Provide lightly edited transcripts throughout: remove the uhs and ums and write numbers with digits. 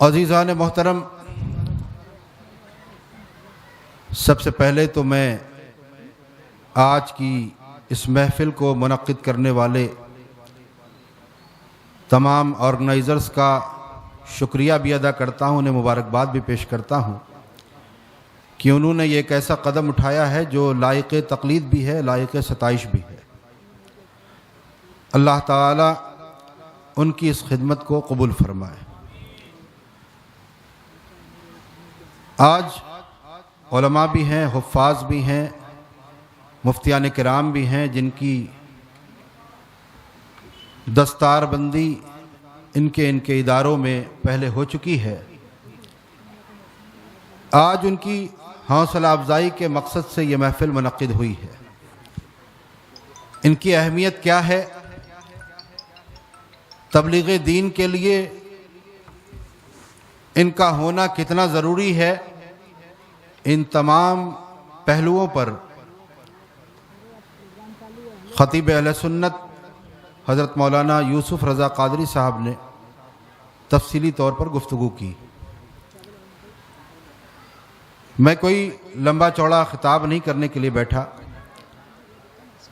عزیزان محترم، سب سے پہلے تو میں آج کی اس محفل کو منعقد کرنے والے تمام آرگنائزرز کا شکریہ بھی ادا کرتا ہوں، انہیں مبارکباد بھی پیش کرتا ہوں کہ انہوں نے یہ ایک ایسا قدم اٹھایا ہے جو لائق تقلید بھی ہے، لائق ستائش بھی ہے۔ اللہ تعالیٰ ان کی اس خدمت کو قبول فرمائے۔ آج علماء بھی ہیں، حفاظ بھی ہیں، مفتیان کرام بھی ہیں جن کی دستار بندی ان کے اداروں میں پہلے ہو چکی ہے۔ آج ان کی حوصلہ افزائی کے مقصد سے یہ محفل منعقد ہوئی ہے۔ ان کی اہمیت کیا ہے؟ تبلیغ دین کے لیے ان کا ہونا کتنا ضروری ہے، ان تمام پہلوؤں پر خطیب اہل سنت حضرت مولانا یوسف رضا قادری صاحب نے تفصیلی طور پر گفتگو کی۔ میں کوئی لمبا چوڑا خطاب نہیں کرنے کے لیے بیٹھا،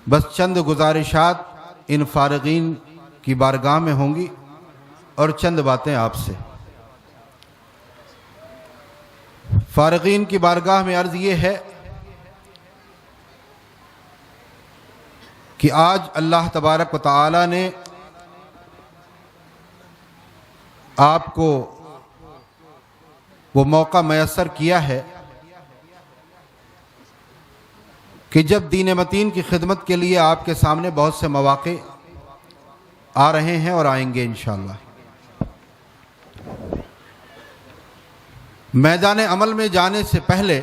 بس چند گزارشات ان فارغین کی بارگاہ میں ہوں گی اور چند باتیں آپ سے۔ فارغین کی بارگاہ میں عرض یہ ہے کہ آج اللہ تبارک و تعالی نے آپ کو وہ موقع میسر کیا ہے کہ جب دین متین کی خدمت کے لیے آپ کے سامنے بہت سے مواقع آ رہے ہیں اور آئیں گے انشاءاللہ، میدان عمل میں جانے سے پہلے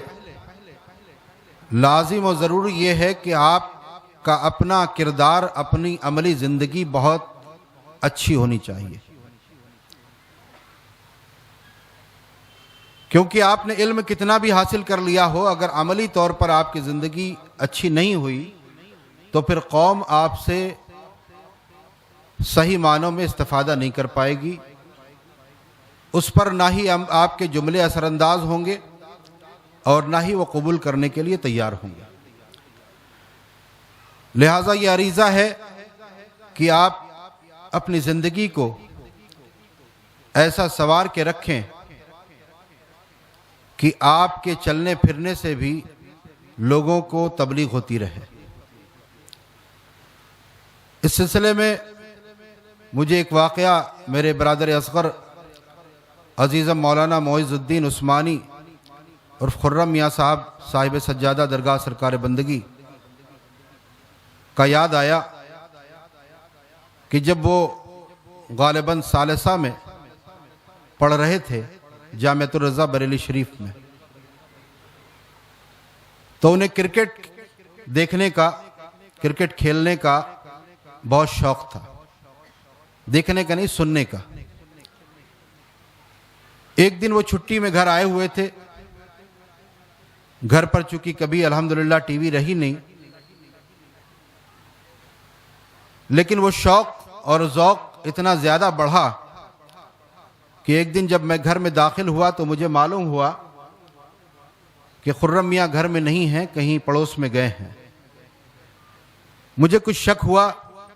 لازم و ضروری یہ ہے کہ آپ کا اپنا کردار، اپنی عملی زندگی بہت اچھی ہونی چاہیے، کیونکہ آپ نے علم کتنا بھی حاصل کر لیا ہو، اگر عملی طور پر آپ کی زندگی اچھی نہیں ہوئی تو پھر قوم آپ سے صحیح معنوں میں استفادہ نہیں کر پائے گی، اس پر نہ ہی آپ کے جملے اثر انداز ہوں گے اور نہ ہی وہ قبول کرنے کے لیے تیار ہوں گے۔ لہٰذا یہ عریضہ ہے کہ آپ اپنی زندگی کو ایسا سنوار کے رکھیں کہ آپ کے چلنے پھرنے سے بھی لوگوں کو تبلیغ ہوتی رہے۔ اس سلسلے میں مجھے ایک واقعہ میرے برادر اصغر عزیزم مولانا معز الدین عثمانی اور خرم میاں صاحب صاحب سجادہ درگاہ سرکار بندگی کا یاد آیا کہ جب وہ غالباً ثالثہ میں پڑھ رہے تھے جامعۃ الرضا بریلی شریف میں، تو انہیں کرکٹ دیکھنے کا، کرکٹ کھیلنے کا بہت شوق تھا، دیکھنے کا نہیں سننے کا۔ ایک دن وہ چھٹی میں گھر آئے ہوئے تھے، گھر پر چونکہ کبھی الحمدللہ ٹی وی رہی نہیں، لیکن وہ شوق اور ذوق اتنا زیادہ بڑھا کہ ایک دن جب میں گھر میں داخل ہوا تو مجھے معلوم ہوا کہ خرم میاں گھر میں نہیں ہیں، کہیں پڑوس میں گئے ہیں۔ مجھے کچھ شک ہوا،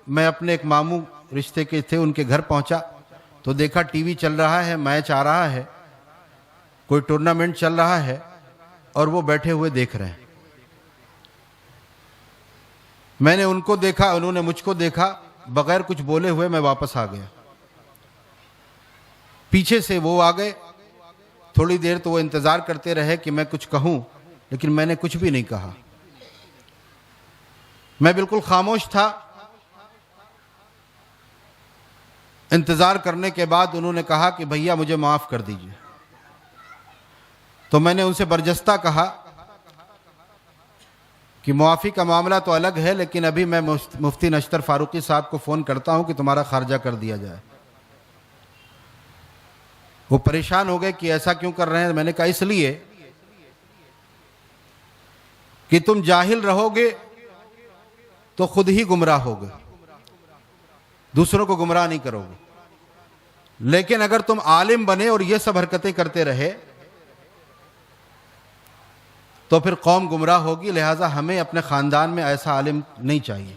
میں اپنے ایک ماموں رشتے کے تھے ان کے گھر پہنچا تو دیکھا ٹی وی چل رہا ہے، میچ آ رہا ہے، کوئی ٹورنامنٹ چل رہا ہے اور وہ بیٹھے ہوئے دیکھ رہے ہیں۔ میں نے ان کو دیکھا، انہوں نے مجھ کو دیکھا، بغیر کچھ بولے ہوئے میں واپس آ گیا۔ پیچھے سے وہ آ گئے، تھوڑی دیر تو وہ انتظار کرتے رہے کہ میں کچھ کہوں، لیکن میں نے کچھ بھی نہیں کہا، میں بالکل خاموش تھا۔ انتظار کرنے کے بعد انہوں نے کہا کہ بھیا مجھے معاف کر دیجئے، تو میں نے ان سے برجستہ کہا کہ معافی کا معاملہ تو الگ ہے، لیکن ابھی میں مفتی نشتر فاروقی صاحب کو فون کرتا ہوں کہ تمہارا خارجہ کر دیا جائے۔ وہ پریشان ہو گئے کہ ایسا کیوں کر رہے ہیں؟ میں نے کہا اس لیے کہ تم جاہل رہو گے تو خود ہی گمراہ ہوگے، دوسروں کو گمراہ نہیں کرو گے۔ لیکن اگر تم عالم بنے اور یہ سب حرکتیں کرتے رہے تو پھر قوم گمراہ ہوگی. لہٰذا ہمیں اپنے خاندان میں ایسا عالم نہیں چاہیے.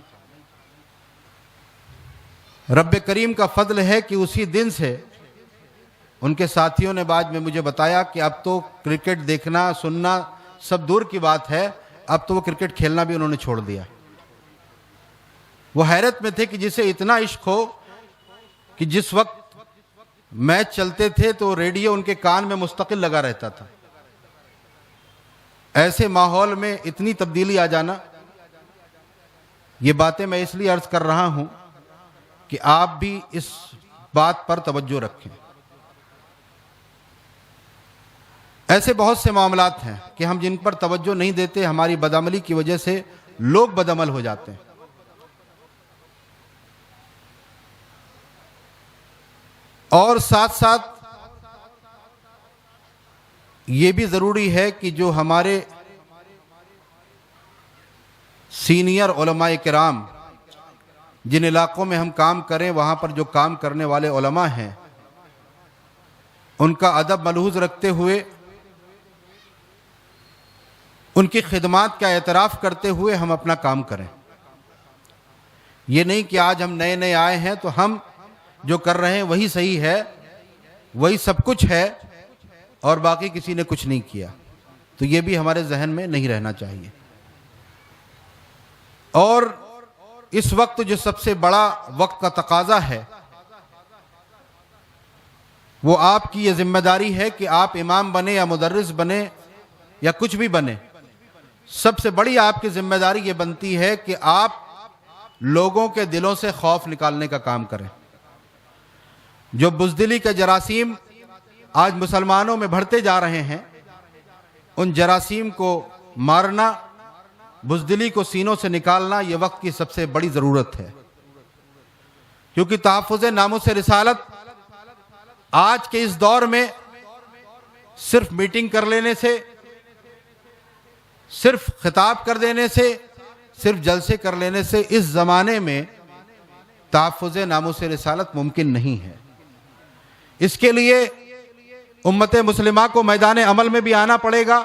رب کریم کا فضل ہے کہ اسی دن سے ان کے ساتھیوں نے بعد میں مجھے بتایا کہ اب تو کرکٹ دیکھنا سننا سب دور کی بات ہے, اب تو وہ کرکٹ کھیلنا بھی انہوں نے چھوڑ دیا. وہ حیرت میں تھے کہ جسے اتنا عشق ہو کہ جس وقت میچ چلتے تھے تو ریڈیو ان کے کان میں مستقل لگا رہتا تھا. ایسے ماحول میں اتنی تبدیلی آ جانا. یہ باتیں میں اس لیے عرض کر رہا ہوں کہ آپ بھی اس بات پر توجہ رکھیں. ایسے بہت سے معاملات ہیں کہ ہم جن پر توجہ نہیں دیتے, ہماری بدعملی کی وجہ سے لوگ بدعمل ہو جاتے ہیں. اور ساتھ ساتھ یہ بھی ضروری ہے کہ جو ہمارے سینئر علماء کرام جن علاقوں میں ہم کام کریں وہاں پر جو کام کرنے والے علماء ہیں ان کا ادب ملحوظ رکھتے ہوئے ان کی خدمات کا اعتراف کرتے ہوئے ہم اپنا کام کریں. یہ نہیں کہ آج ہم نئے نئے آئے ہیں تو ہم جو کر رہے ہیں وہی صحیح ہے, وہی سب کچھ ہے اور باقی کسی نے کچھ نہیں کیا. تو یہ بھی ہمارے ذہن میں نہیں رہنا چاہیے. اور اس وقت جو سب سے بڑا وقت کا تقاضا ہے وہ آپ کی یہ ذمہ داری ہے کہ آپ امام بنے یا مدرس بنے یا کچھ بھی بنے, سب سے بڑی آپ کی ذمہ داری یہ بنتی ہے کہ آپ لوگوں کے دلوں سے خوف نکالنے کا کام کریں. جو بزدلی کے جراثیم آج مسلمانوں میں بڑھتے جا رہے ہیں ان جراثیم کو مارنا, بزدلی کو سینوں سے نکالنا یہ وقت کی سب سے بڑی ضرورت ہے. کیونکہ تحفظ ناموس رسالت آج کے اس دور میں صرف میٹنگ کر لینے سے, صرف خطاب کر دینے سے, صرف جلسے کر لینے سے اس زمانے میں تحفظ ناموس رسالت ممکن نہیں ہے. اس کے لیے امت مسلمہ کو میدان عمل میں بھی آنا پڑے گا.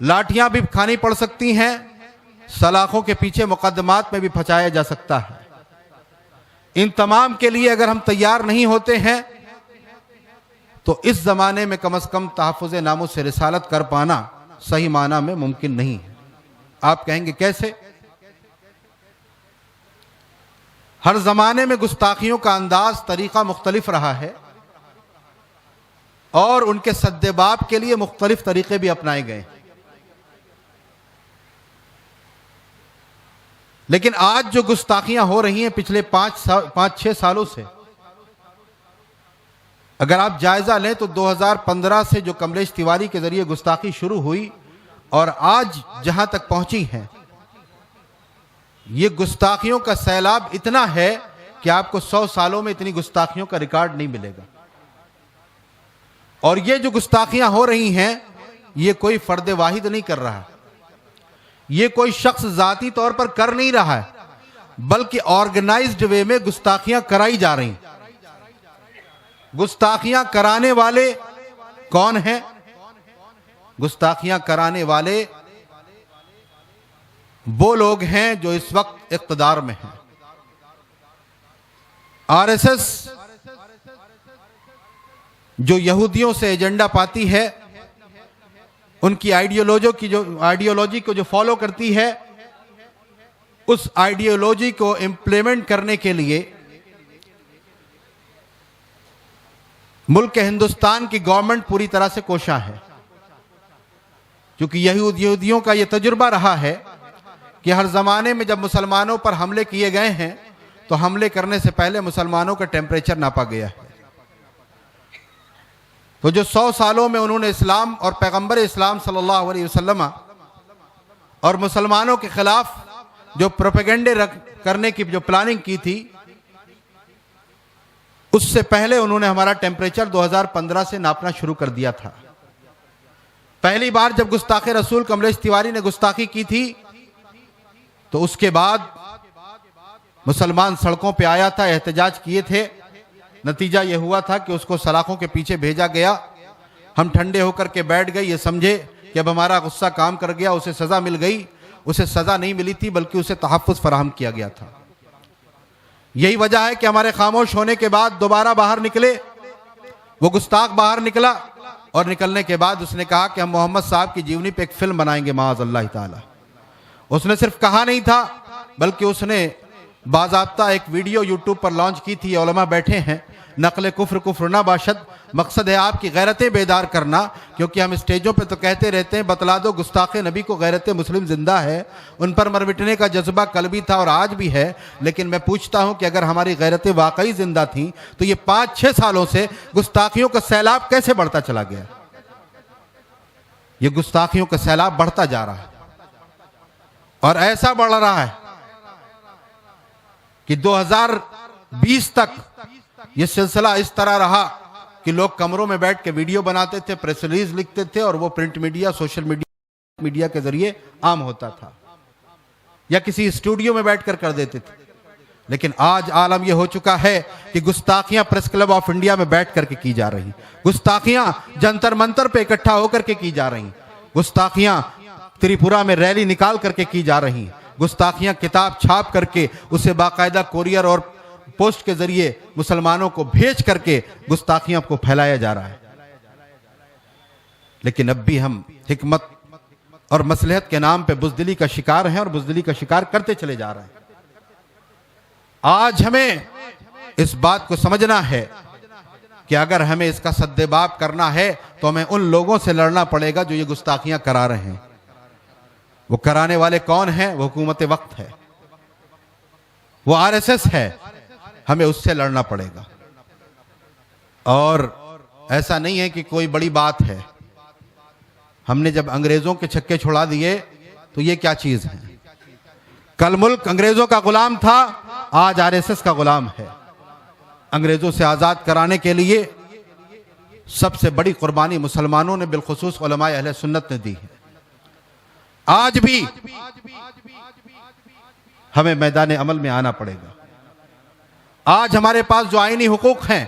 لاٹھیاں بھی کھانی پڑ سکتی ہیں, سلاخوں کے پیچھے مقدمات میں بھی پھنسایا جا سکتا ہے. ان تمام کے لیے اگر ہم تیار نہیں ہوتے ہیں تو اس زمانے میں کم از کم تحفظ ناموس رسالت کر پانا صحیح معنی میں ممکن نہیں ہے. آپ کہیں گے کیسے؟ ہر زمانے میں گستاخیوں کا انداز طریقہ مختلف رہا ہے اور ان کے سد باب کے لیے مختلف طریقے بھی اپنائے گئے. لیکن آج جو گستاخیاں ہو رہی ہیں پچھلے 5-6 سالوں سے, اگر آپ جائزہ لیں تو 2015 سے جو کملیش تیواری کے ذریعے گستاخی شروع ہوئی اور آج جہاں تک پہنچی ہیں, یہ گستاخیوں کا سیلاب اتنا ہے کہ آپ کو 100 سالوں میں اتنی گستاخیوں کا ریکارڈ نہیں ملے گا. اور یہ جو گستاخیاں ہو رہی ہیں یہ کوئی فرد واحد نہیں کر رہا, یہ کوئی شخص ذاتی طور پر کر نہیں رہا ہے, بلکہ آرگنائزڈ وے میں گستاخیاں کرائی جا رہی ہیں. گستاخیاں کرانے والے کون ہیں؟ گستاخیاں کرانے والے وہ لوگ ہیں جو اس وقت اقتدار میں ہیں. آر ایس ایس جو یہودیوں سے ایجنڈا پاتی ہے, ان کی آئیڈیالوجی کو جو فالو کرتی ہے, اس آئیڈیالوجی کو امپلیمنٹ کرنے کے لیے ملک ہندوستان کی گورنمنٹ پوری طرح سے کوشاں ہے. کیونکہ یہودیوں کا یہ تجربہ رہا ہے کہ ہر زمانے میں جب مسلمانوں پر حملے کیے گئے ہیں تو حملے کرنے سے پہلے مسلمانوں کا ٹیمپریچر ناپا گیا ہے. تو جو 100 سالوں میں انہوں نے اسلام اور پیغمبر اسلام صلی اللہ علیہ وسلم اور مسلمانوں کے خلاف جو پروپیگنڈے کرنے کی جو پلاننگ کی تھی, اس سے پہلے انہوں نے ہمارا ٹیمپریچر 2015 سے ناپنا شروع کر دیا تھا. پہلی بار جب گستاخ رسول کملیش تیواری نے گستاخی کی تھی تو اس کے بعد مسلمان سڑکوں پہ آیا تھا, احتجاج کیے تھے نتیجہ یہ ہوا تھا کہ اس کو سلاخوں کے پیچھے بھیجا گیا. ہم ٹھنڈے ہو کر کے بیٹھ گئے, یہ سمجھے کہ اب ہمارا غصہ کام کر گیا, اسے سزا مل گئی. اسے سزا نہیں ملی تھی بلکہ اسے تحفظ فراہم کیا گیا تھا. یہی وجہ ہے کہ ہمارے خاموش ہونے کے بعد دوبارہ باہر نکلے. وہ گستاخ باہر نکلا اور نکلنے کے بعد اس نے کہا کہ ہم محمد صاحب کی جیونی پہ ایک فلم بنائیں گے معاذ اللہ تعالی. اس نے صرف کہا نہیں تھا بلکہ اس نے باضابطہ ایک ویڈیو یوٹیوب پر لانچ کی تھی. علماء بیٹھے ہیں, نقل کفر کفر نہ باشد, مقصد ہے آپ کی غیرتیں بیدار کرنا, کیونکہ ہم اسٹیجوں پہ تو کہتے رہتے ہیں بتلا دو گستاخ نبی کو غیرت مسلم زندہ ہے. ان پر مرمٹنے کا جذبہ کل بھی تھا اور آج بھی ہے, لیکن میں پوچھتا ہوں کہ اگر ہماری غیرتیں واقعی زندہ تھیں تو یہ 5-6 سالوں سے گستاخیوں کا سیلاب کیسے بڑھتا چلا گیا؟ یہ گستاخیوں کا سیلاب بڑھتا جا رہا ہے اور ایسا بڑھ رہا ہے کہ 2020 تک یہ سلسلہ اس طرح رہا کہ لوگ کمروں میں بیٹھ کے ویڈیو بناتے تھے, پریس ریلیز لکھتے تھے, اور وہ پرنٹ میڈیا, سوشل میڈیا کے ذریعے عام ہوتا تھا, یا کسی اسٹوڈیو میں بیٹھ کر دیتے تھے. لیکن آج عالم یہ ہو چکا ہے کہ گستاخیاں پریس کلب آف انڈیا میں بیٹھ کر کے کی جا رہی, گستاخیاں جنتر منتر پہ اکٹھا ہو کر کے کی جا رہی, گستاخیاں تریپورہ میں ریلی نکال کر کے کی جا رہی, گستاخیاں کتاب چھاپ کر کے اسے باقاعدہ کوریئر اور پوسٹ کے ذریعے مسلمانوں کو بھیج کر کے گستاخیاں کو پھیلایا جا رہا ہے. لیکن اب بھی ہم حکمت اور مصلحت کے نام پہ بزدلی کا شکار ہیں اور بزدلی کا شکار کرتے چلے جا رہے ہیں. آج ہمیں اس بات کو سمجھنا ہے کہ اگر ہمیں اس کا سدباب کرنا ہے تو ہمیں ان لوگوں سے لڑنا پڑے گا جو یہ گستاخیاں کرا رہے ہیں. وہ کرانے والے کون ہیں؟ وہ حکومت وقت ہے, وہ RSS ہے. ہمیں اس سے لڑنا پڑے گا. اور ایسا نہیں ہے کہ کوئی بڑی بات ہے. ہم نے جب انگریزوں کے چھکے چھڑا دیے تو یہ کیا چیز ہے؟ کل ملک انگریزوں کا غلام تھا, آج RSS کا غلام ہے. انگریزوں سے آزاد کرانے کے لیے سب سے بڑی قربانی مسلمانوں نے بالخصوص علماء اہل سنت نے دی ہے. آج بھی ہمیں میدان عمل میں آنا پڑے گا. آج ہمارے پاس جو آئینی حقوق ہیں,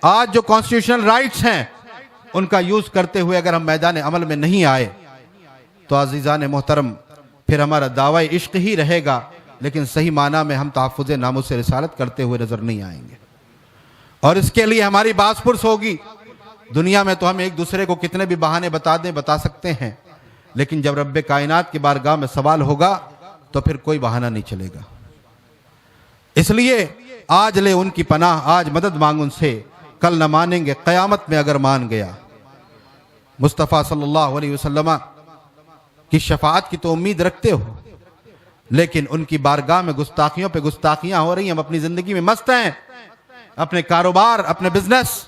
آج جو کانسٹیٹیوشنل رائٹس ہیں, ان کا یوز کرتے ہوئے اگر ہم میدان عمل میں نہیں آئے تو عزیزان محترم پھر ہمارا دعوی عشق ہی رہے گا, لیکن صحیح معنی میں ہم تحفظ ناموس رسالت کرتے ہوئے نظر نہیں آئیں گے. اور اس کے لیے ہماری باز پرس ہوگی. دنیا میں تو ہم ایک دوسرے کو کتنے بھی بہانے بتا سکتے ہیں, لیکن جب رب کائنات کی بارگاہ میں سوال ہوگا تو پھر کوئی بہانہ نہیں چلے گا. اس لیے آج لے ان کی پناہ, آج مدد مانگ ان سے, کل نہ مانیں گے قیامت میں اگر مان گیا. مصطفیٰ صلی اللہ علیہ وسلم کی شفاعت کی تو امید رکھتے ہو, لیکن ان کی بارگاہ میں گستاخیوں پہ گستاخیاں ہو رہی ہیں. ہم اپنی زندگی میں مست ہیں, اپنے کاروبار, اپنے بزنس,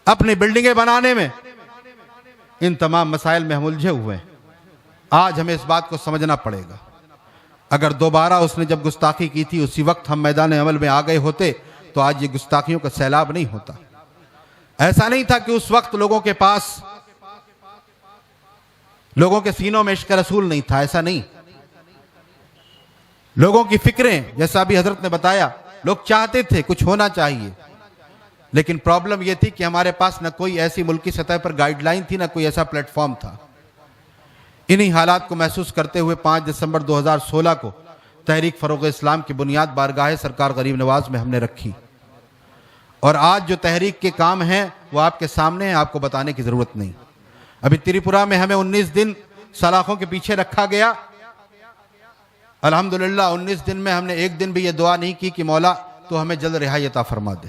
اپنی بلڈنگیں بنانے میں, ان تمام مسائل میں ہم الجھے ہوئے ہیں. آج ہمیں اس بات کو سمجھنا پڑے گا. اگر دوبارہ اس نے جب گستاخی کی تھی اسی وقت ہم میدان عمل میں آ گئے ہوتے تو آج یہ گستاخیوں کا سیلاب نہیں ہوتا. ایسا نہیں تھا کہ اس وقت لوگوں کے پاس, لوگوں کے سینوں میں عشق رسول نہیں تھا, ایسا نہیں. لوگوں کی فکریں, جیسا بھی حضرت نے بتایا, لوگ چاہتے تھے کچھ ہونا چاہیے, لیکن پرابلم یہ تھی کہ ہمارے پاس نہ کوئی ایسی ملکی سطح پر گائیڈ لائن تھی, نہ کوئی ایسا پلیٹ فارم تھا. انہی حالات کو محسوس کرتے ہوئے 5 دسمبر 2016 کو تحریک فروغ اسلام کی بنیاد بارگاہ سرکار غریب نواز میں ہم نے رکھی. اور آج جو تحریک کے کام ہیں وہ آپ کے سامنے ہیں, آپ کو بتانے کی ضرورت نہیں. ابھی تریپورہ میں ہمیں 19 دن سلاخوں کے پیچھے رکھا گیا. الحمدللہ 19 دن میں ہم نے ایک دن بھی یہ دعا نہیں کی کہ مولا تو ہمیں جلد رہائی عطا فرما دے.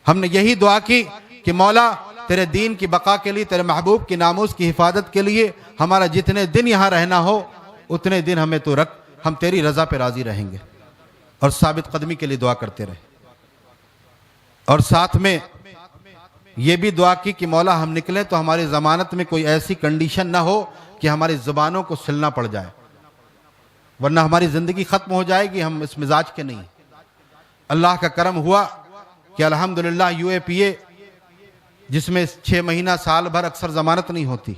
ہم نے یہی دعا کی کہ مولا تیرے دین کی بقا کے لیے, تیرے محبوب کی ناموس کی حفاظت کے لیے ہمارا جتنے دن یہاں رہنا ہو اتنے دن ہمیں تو رکھ, ہم تیری رضا پہ راضی رہیں گے. اور ثابت قدمی کے لیے دعا کرتے رہے. اور ساتھ میں یہ بھی دعا کی کہ مولا ہم نکلیں تو ہماری ضمانت میں کوئی ایسی کنڈیشن نہ ہو کہ ہماری زبانوں کو سلنا پڑ جائے, ورنہ ہماری زندگی ختم ہو جائے گی. ہم اس مزاج کے نہیں. اللہ کا کرم ہوا کہ الحمدللہ UAPA جس میں 6 مہینہ سال بھر اکثر ضمانت نہیں ہوتی,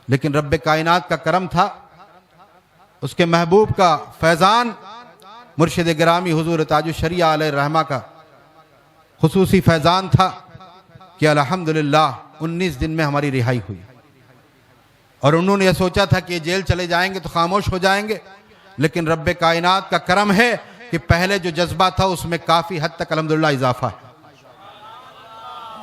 لیکن رب کائنات کا کرم تھا, اس کے محبوب کا فیضان, مرشد گرامی حضور تاج الشریعہ علیہ الرحمہ کا خصوصی فیضان تھا کہ الحمدللہ 19 دن میں ہماری رہائی ہوئی، اور انہوں نے یہ سوچا تھا کہ یہ جیل چلے جائیں گے تو خاموش ہو جائیں گے، لیکن رب کائنات کا کرم ہے کہ پہلے جو جذبہ تھا اس میں کافی حد تک الحمدللہ اضافہ ہے۔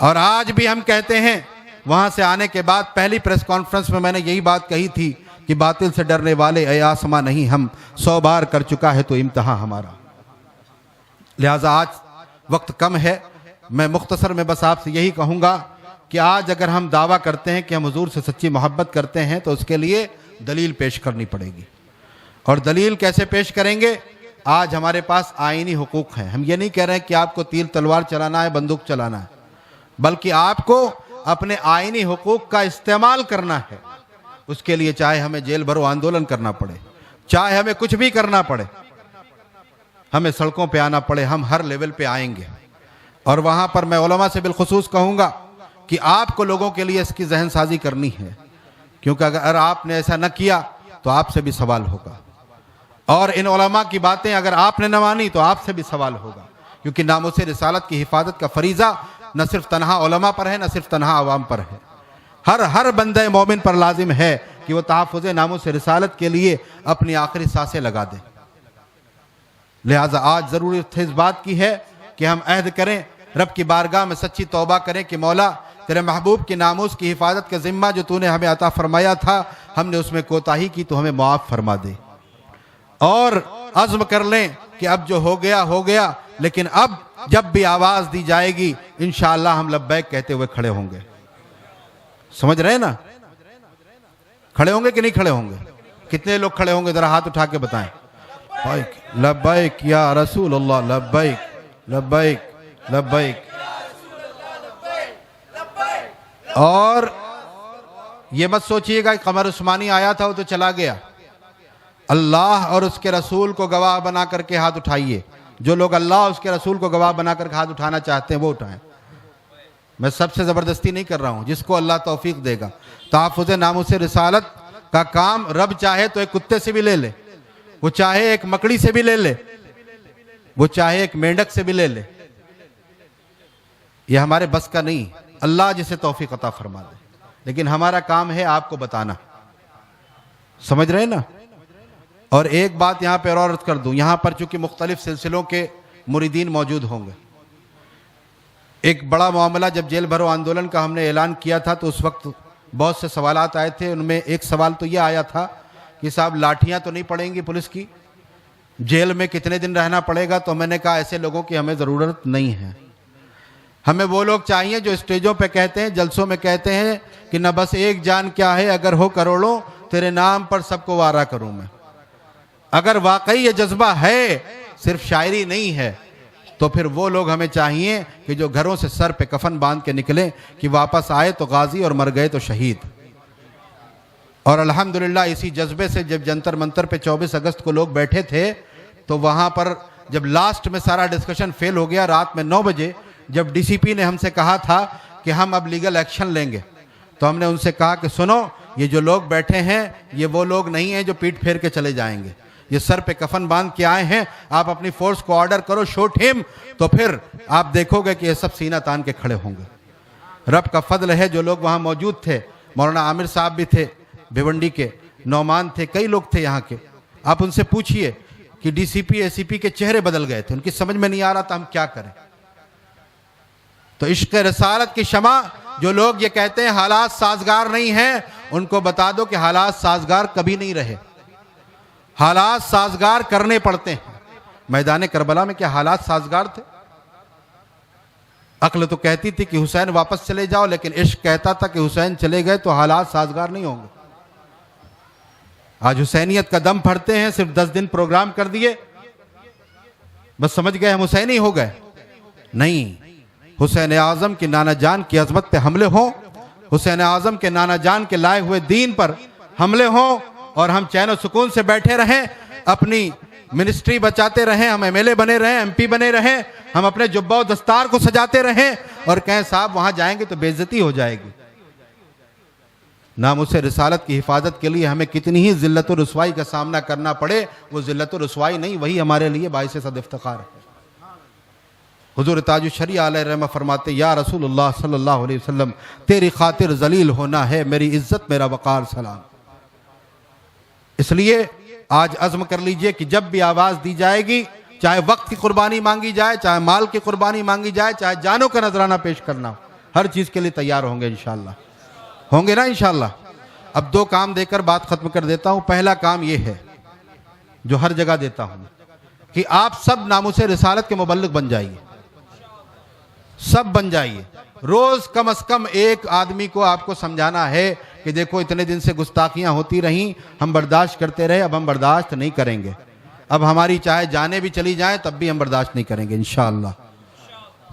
اور آج بھی ہم کہتے ہیں، وہاں سے آنے کے بعد پہلی پریس کانفرنس میں نے یہی بات کہی تھی کہ باطل سے ڈرنے والے اے آسماں نہیں، ہم 100 بار کر چکا ہے تو امتحان ہمارا۔ لہٰذا آج وقت کم ہے، میں مختصر میں بس آپ سے یہی کہوں گا کہ آج اگر ہم دعویٰ کرتے ہیں کہ ہم حضور سے سچی محبت کرتے ہیں تو اس کے لیے دلیل پیش کرنی پڑے گی۔ اور دلیل کیسے پیش کریں گے؟ آج ہمارے پاس آئینی حقوق ہیں۔ ہم یہ نہیں کہہ رہے ہیں کہ آپ کو تیر تلوار چلانا ہے، بندوق چلانا ہے، بلکہ آپ کو اپنے آئینی حقوق کا استعمال کرنا ہے۔ اس کے لیے چاہے ہمیں جیل بھرو آندولن کرنا پڑے، چاہے ہمیں کچھ بھی کرنا پڑے، ہمیں سڑکوں پہ آنا پڑے، ہم ہر لیول پہ آئیں گے۔ اور وہاں پر میں علماء سے بالخصوص کہوں گا کہ آپ کو لوگوں کے لیے اس کی ذہن سازی کرنی ہے، کیونکہ اگر آپ نے ایسا نہ کیا تو آپ سے بھی سوال ہوگا، اور ان علماء کی باتیں اگر آپ نے نہ مانی تو آپ سے بھی سوال ہوگا، کیونکہ ناموس رسالت کی حفاظت کا فریضہ نہ صرف تنہا علماء پر ہے، نہ صرف تنہا عوام پر ہے، ہر بندہ مومن پر لازم ہے کہ وہ تحفظ ناموس رسالت کے لیے اپنی آخری سانسیں لگا دے۔ لہٰذا آج ضرورت اس بات کی ہے کہ ہم عہد کریں، رب کی بارگاہ میں سچی توبہ کریں کہ مولا تیرے محبوب کی ناموس کی حفاظت کا ذمہ جو تو نے ہمیں عطا فرمایا تھا، ہم نے اس میں کوتاہی کی تو ہمیں معاف فرما دے، اور عزم کر لیں کہ اب جو ہو گیا ہو گیا، لیکن اب جب بھی آواز دی جائے گی انشاءاللہ ہم لبیک کہتے ہوئے کھڑے ہوں گے۔ سمجھ رہے ہیں نا؟ کھڑے ہوں گے کہ نہیں کھڑے ہوں گے؟ کتنے لوگ کھڑے ہوں گے ذرا ہاتھ اٹھا کے بتائیں۔ لبیک یا رسول اللہ، لبیک لبیک لبیک۔ اور یہ مت سوچئے گا کہ قمر عثمانی آیا تھا وہ تو چلا گیا۔ اللہ اور اس کے رسول کو گواہ بنا کر کے ہاتھ اٹھائیے۔ جو لوگ اللہ اور اس کے رسول کو گواہ بنا کر کے ہاتھ اٹھانا چاہتے ہیں وہ اٹھائیں۔ میں سب سے زبردستی نہیں کر رہا ہوں، جس کو اللہ توفیق دے گا۔ تحفظ ناموس رسالت کا کام رب چاہے تو ایک کتے سے بھی لے لے، وہ چاہے ایک مکڑی سے بھی لے لے، وہ چاہے ایک مینڈک سے بھی لے لے، یہ ہمارے بس کا نہیں، اللہ جسے توفیق عطا فرما دے، لیکن ہمارا کام ہے آپ کو بتانا۔ سمجھ رہے ہیں نا؟ اور ایک بات یہاں پہ اور عرض کر دوں، یہاں پر چونکہ مختلف سلسلوں کے مریدین موجود ہوں گے، ایک بڑا معاملہ جب جیل بھرو آندولن کا ہم نے اعلان کیا تھا تو اس وقت بہت سے سوالات آئے تھے، ان میں ایک سوال تو یہ آیا تھا کہ صاحب لاٹھیاں تو نہیں پڑیں گی پولیس کی، جیل میں کتنے دن رہنا پڑے گا؟ تو میں نے کہا ایسے لوگوں کی ہمیں ضرورت نہیں ہے، ہمیں وہ لوگ چاہیے جو اسٹیجوں پہ کہتے ہیں، جلسوں میں کہتے ہیں کہ نہ بس ایک جان کیا ہے، اگر ہو کروڑوں تیرے نام پر سب کو وارہ کروں میں۔ اگر واقعی یہ جذبہ ہے، صرف شاعری نہیں ہے، تو پھر وہ لوگ ہمیں چاہیے کہ جو گھروں سے سر پہ کفن باندھ کے نکلیں کہ واپس آئے تو غازی اور مر گئے تو شہید۔ اور الحمدللہ اسی جذبے سے جب جنتر منتر پہ 24 اگست کو لوگ بیٹھے تھے تو وہاں پر جب لاسٹ میں سارا ڈسکشن فیل ہو گیا، رات میں 9 بجے جب ڈی سی پی نے ہم سے کہا تھا کہ ہم اب لیگل ایکشن لیں گے، تو ہم نے ان سے کہا کہ سنو، یہ جو لوگ بیٹھے ہیں یہ وہ لوگ نہیں ہیں جو پیٹ پھیر کے چلے جائیں گے، یہ سر پہ کفن باندھ کے آئے ہیں، آپ اپنی فورس کو آرڈر کرو شوٹ ہم، تو پھر آپ دیکھو گے کہ یہ سب سینہ تان کے کھڑے ہوں گے۔ رب کا فضل ہے جو لوگ وہاں موجود تھے، مولانا عامر صاحب بھی تھے بھیونڈی کے، نعمان تھے، کئی لوگ تھے یہاں کے، آپ ان سے پوچھئے کہ ڈی سی پی اے سی پی کے چہرے بدل گئے تھے، ان کی سمجھ میں نہیں آ رہا تھا ہم کیا کریں۔ تو عشق رسالت کی شمع جو لوگ یہ کہتے ہیں حالات سازگار نہیں ہیں، ان کو بتا دو کہ حالات سازگار کبھی نہیں رہے، حالات سازگار کرنے پڑتے ہیں۔ میدان کربلا میں کیا حالات سازگار تھے؟ عقل تو کہتی تھی کہ حسین واپس چلے جاؤ، لیکن عشق کہتا تھا کہ حسین چلے گئے تو حالات سازگار نہیں ہوں گے۔ آج حسینیت کا دم پھڑتے ہیں، صرف 10 دن پروگرام کر دیے، بس سمجھ گئے ہم حسینی ہو گئے۔ نہیں، حسین اعظم کی نانا جان کی عظمت پہ حملے ہوں، حسین اعظم کے نانا جان کے لائے ہوئے دین پر حملے ہوں، اور ہم چین و سکون سے بیٹھے رہیں، اپنی منسٹری بچاتے رہیں، ہم ایم ایل اے بنے رہیں، ایم پی بنے رہیں، ہم اپنے جبہ و دستار کو سجاتے رہیں، اور کہیں صاحب وہاں جائیں گے تو بے عزتی ہو جائے گی۔ ناموس رسالت کی حفاظت کے لیے ہمیں کتنی ہی ذلت و رسوائی کا سامنا کرنا پڑے، وہ ذلت و رسوائی نہیں، وہی ہمارے لیے باعث صد افتخار ہے۔ حضور تاج الشریعہ علیہ رحمہ فرماتے یا رسول اللہ صلی اللہ علیہ وسلم تیری خاطر ذلیل ہونا ہے، میری عزت میرا وقار سلام۔ اس لیے آج عزم کر لیجئے کہ جب بھی آواز دی جائے گی، چاہے وقت کی قربانی مانگی جائے، چاہے مال کی قربانی مانگی جائے، چاہے جانوں کا نذرانہ پیش کرنا ہو، ہر چیز کے لیے تیار ہوں گے انشاءاللہ۔ ہوں گے نا انشاءاللہ؟ اب 2 کام دے کر بات ختم کر دیتا ہوں۔ پہلا کام یہ ہے جو ہر جگہ دیتا ہوں کہ آپ سب ناموس رسالت کے مبلغ بن جائیے، سب بن جائیے۔ روز کم از کم ایک آدمی کو آپ کو سمجھانا ہے کہ دیکھو اتنے دن سے گستاخیاں ہوتی رہیں، ہم برداشت کرتے رہے، اب ہم برداشت نہیں کریں گے، اب ہماری چاہے جانیں بھی چلی جائیں تب بھی ہم برداشت نہیں کریں گے انشاءاللہ۔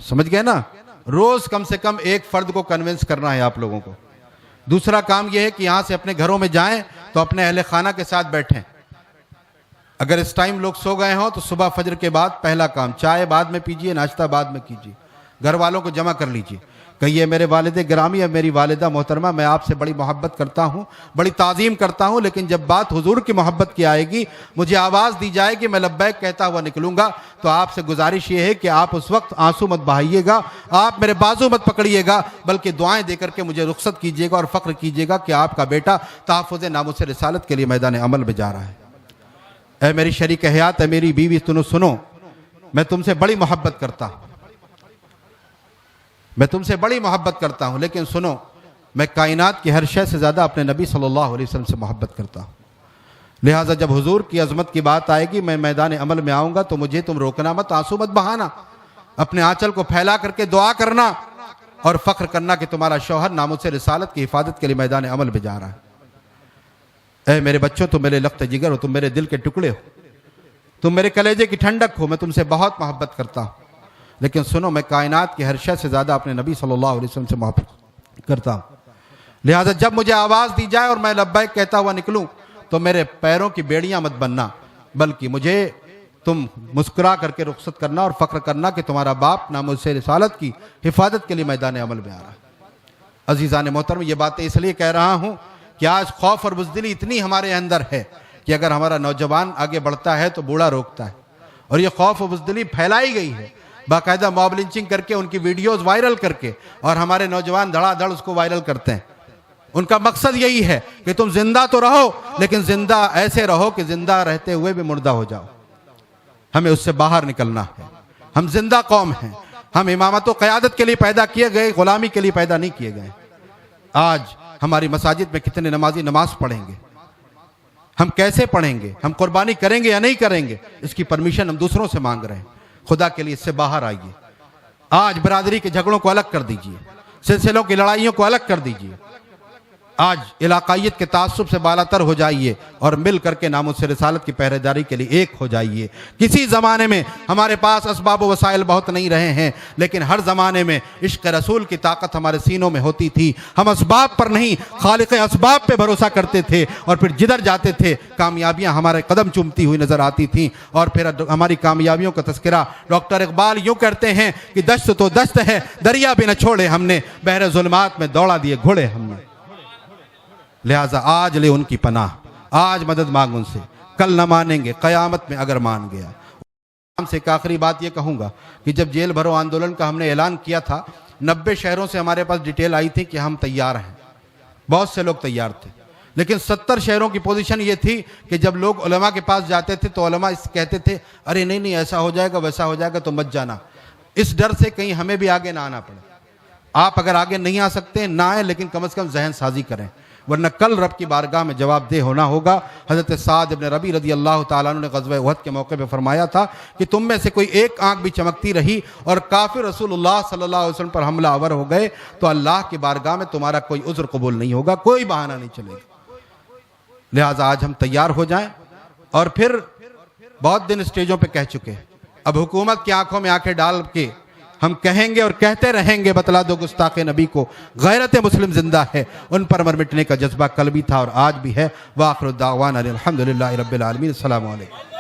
سمجھ گئے نا؟ روز کم سے کم ایک فرد کو کنونس کرنا ہے آپ لوگوں کو۔ دوسرا کام یہ ہے کہ یہاں سے اپنے گھروں میں جائیں تو اپنے اہل خانہ کے ساتھ بیٹھیں۔ اگر اس ٹائم لوگ سو گئے ہوں تو صبح فجر کے بعد پہلا کام چائے بعد میں پیجئے، ناشتہ بعد میں کیجئے، گھر والوں کو جمع کر لیجئے، کہیے میرے والد گرامی اور میری والدہ محترمہ، میں آپ سے بڑی محبت کرتا ہوں، بڑی تعظیم کرتا ہوں، لیکن جب بات حضور کی محبت کی آئے گی، مجھے آواز دی جائے کہ میں لبیک کہتا ہوا نکلوں گا، تو آپ سے گزارش یہ ہے کہ آپ اس وقت آنسو مت بہائیے گا، آپ میرے بازو مت پکڑیے گا، بلکہ دعائیں دے کر کے مجھے رخصت کیجیے گا اور فخر کیجیے گا کہ آپ کا بیٹا تحفظ ناموس رسالت کے لیے میدان عمل میں جا رہا ہے۔ اے میری شریک حیات، اے میری بیوی، سنو، میں تم سے بڑی محبت کرتا ہوں، میں تم سے بڑی محبت کرتا ہوں، لیکن سنو، میں کائنات کی ہر شے سے زیادہ اپنے نبی صلی اللہ علیہ وسلم سے محبت کرتا ہوں، لہٰذا جب حضور کی عظمت کی بات آئے گی، میں میدان عمل میں آؤں گا تو مجھے تم روکنا مت، آنسو مت بہانا، اپنے آنچل کو پھیلا کر کے دعا کرنا اور فخر کرنا کہ تمہارا شوہر ناموس رسالت کی حفاظت کے لیے میدان عمل میں جا رہا ہے۔ اے میرے بچوں، تم میرے لخت جگر ہو، تم میرے دل کے ٹکڑے ہو، تم میرے کلیجے کی ٹھنڈک ہو، میں تم سے بہت محبت کرتا ہوں، لیکن سنو، میں کائنات کی ہر شے سے زیادہ اپنے نبی صلی اللہ علیہ وسلم سے محبت کرتا ہوں، لہٰذا جب مجھے آواز دی جائے اور میں لبیک کہتا ہوا نکلوں تو میرے پیروں کی بیڑیاں مت بننا، بلکہ مجھے تم مسکرا کر کے رخصت کرنا اور فخر کرنا کہ تمہارا باپ ناموس رسالت کی حفاظت کے لیے میدان عمل میں آ رہا ہے۔ عزیزان محترم، یہ باتیں اس لیے کہہ رہا ہوں کہ آج خوف اور بزدلی اتنی ہمارے اندر ہے کہ اگر ہمارا نوجوان آگے بڑھتا ہے تو بوڑھا روکتا ہے، اور یہ خوف و بزدلی پھیلائی گئی ہے باقاعدہ موب لنچنگ کر کے، ان کی ویڈیوز وائرل کر کے، اور ہمارے نوجوان دھڑا دھڑ اس کو وائرل کرتے ہیں۔ ان کا مقصد یہی ہے کہ تم زندہ تو رہو، لیکن زندہ ایسے رہو کہ زندہ رہتے ہوئے بھی مردہ ہو جاؤ۔ ہمیں اس سے باہر نکلنا ہے۔ ہم زندہ قوم ہیں، ہم امامت و قیادت کے لیے پیدا کیے گئے، غلامی کے لیے پیدا نہیں کیے گئے۔ آج ہماری مساجد میں کتنے نمازی نماز پڑھیں گے؟ ہم کیسے پڑھیں گے؟ ہم قربانی کریں گے یا نہیں کریں گے؟ اس کی پرمیشن ہم دوسروں سے مانگ رہے ہیں۔ خدا کے لیے اس سے باہر آئیے۔ آج برادری کے جھگڑوں کو الگ کر دیجئے، سلسلوں کی لڑائیوں کو الگ کر دیجئے، آج علاقائیت کے تعصب سے بالا تر ہو جائیے اور مل کر کے ناموس رسالت کی پہرے داری کے لیے ایک ہو جائیے۔ کسی زمانے میں ہمارے پاس اسباب و وسائل بہت نہیں رہے ہیں، لیکن ہر زمانے میں عشق رسول کی طاقت ہمارے سینوں میں ہوتی تھی۔ ہم اسباب پر نہیں، خالق اسباب پہ بھروسہ کرتے تھے، اور پھر جدھر جاتے تھے کامیابیاں ہمارے قدم چومتی ہوئی نظر آتی تھیں۔ اور پھر ہماری کامیابیوں کا تذکرہ ڈاکٹر اقبال یوں کرتے ہیں کہ دشت تو دشت ہے، دریا بھی نہ چھوڑے ہم نے، بحر ظلمات میں دوڑا دیے گھوڑے ہم نے۔ لہٰذا آج لے ان کی پناہ، آج مدد مانگ ان سے، کل نہ مانیں گے، قیامت میں اگر مان گیا۔ سے ایک آخری بات یہ کہوں گا کہ جب جیل بھرو آندولن کا ہم نے اعلان کیا تھا، 90 شہروں سے ہمارے پاس ڈیٹیل آئی تھی کہ ہم تیار ہیں، بہت سے لوگ تیار تھے، لیکن 70 شہروں کی پوزیشن یہ تھی کہ جب لوگ علماء کے پاس جاتے تھے تو علماء کہتے تھے ارے نہیں ایسا ہو جائے گا ویسا ہو جائے گا تو مت جانا، اس ڈر سے کہیں ہمیں بھی آگے نہ آنا پڑے۔ آپ اگر آگے نہیں آ سکتے نہ آئیں، لیکن کم از کم ذہن سازی کریں، ورنہ کل رب کی بارگاہ میں جواب دہ ہونا ہوگا۔ حضرت سعد ابن ربیع رضی اللہ تعالیٰ عنہ نے غزوہ احد کے موقع پہ فرمایا تھا کہ تم میں سے کوئی ایک آنکھ بھی چمکتی رہی اور کافر رسول اللہ صلی اللہ علیہ وسلم پر حملہ آور ہو گئے تو اللہ کی بارگاہ میں تمہارا کوئی عذر قبول نہیں ہوگا، کوئی بہانہ نہیں چلے گا۔ لہٰذا آج ہم تیار ہو جائیں، اور پھر بہت دن اسٹیجوں پہ کہہ چکے، اب حکومت کی آنکھوں میں آنکھیں ڈال کے ہم کہیں گے اور کہتے رہیں گے، بتلا دو گستاخ نبی کو غیرت مسلم زندہ ہے، ان پر مر مٹنے کا جذبہ کل بھی تھا اور آج بھی ہے۔ وآخر الدعوانا الحمدللہ رب العالمین۔ السلام علیکم۔